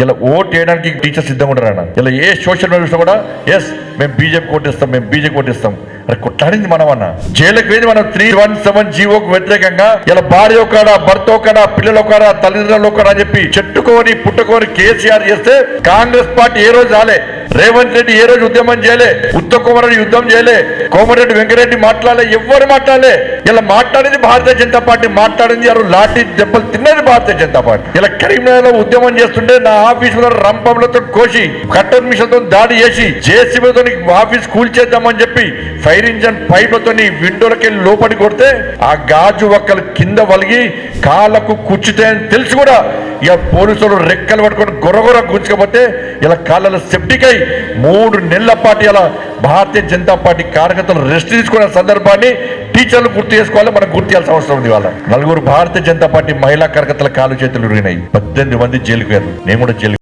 ఇలా ఓట్ వేయడానికి టీచర్ సిద్ధంగా ఉంటారు. ఇలా ఏ సోషల్ మీడియా చూసినా కూడా ఎస్ మేము బీజేపీ కోటిస్తాం, మేము బీజేపీ కోటిస్తాం. అరే కొట్లాడింది మనం అన్న. జైలుకి వెళ్ళి మనం 317 జీవోకు వ్యతిరేకంగా ఇలా భార్య ఒకడా, భర్త ఒకడా, పిల్లలు ఒకడా, తల్లిదండ్రులు ఒకడా అని చెప్పి చెట్టుకొని పుట్టుకొని కేసీఆర్ చేస్తే కాంగ్రెస్ పార్టీ ఏ రోజు రాలే, రేవంత్ రెడ్డి ఏ రోజు ఉద్యమం చేయలే, ఉత్తమ్ కుమార్ రెడ్డి యుద్ధం చేయలే, కోమరెడ్డి వెంకరెడ్డి మాట్లాడలే, ఎవ్వరు మాట్లాడలే. ఇలా మాట్లాడింది భారతీయ జనతా పార్టీ, మాట్లాడింది ఎవరు లాఠీ దెబ్బలు తిన్నది భారతీయ జనతా పార్టీ. ఇలా కరీంనగర్ లో ఉద్యమం చేస్తుంటే నా ఆఫీస్ లో రంపంలతో కోసి కట్టర్ మిషన్ తో దాడి చేసి జేసీబీతో ఆఫీస్ కూల్చేద్దామని చెప్పి ఫైర్ ఇంజన్ పైపులతో విండోలకి లోపలి కొడితే ఆ గాజు ఒక్కలు కింద వలిగి కాళ్ళకు కుచ్చితే అని తెలిసి కూడా ఇక పోలీసులు రెక్కలు పట్టుకొని గొరగొర గుంచకపోతే ఇలా కాళ్ళలో సెప్టిక్ అయి 3 నెలల పాటు ఇలా భారతీయ జనతా పార్టీ కార్యకర్తలు రెస్ట్ తీసుకునే సందర్భాన్ని టీచర్లు గుర్తు చేసుకోవాలి, మనం గుర్తు చేయాల్సిన అవసరం ఉంది. వాళ్ళ 4 భారతీయ జనతా పార్టీ మహిళా కార్యకర్తల కాలు చేతులు విరిగినాయి, 18 మంది జైలుకు పోయారు. నేను కూడా జైలు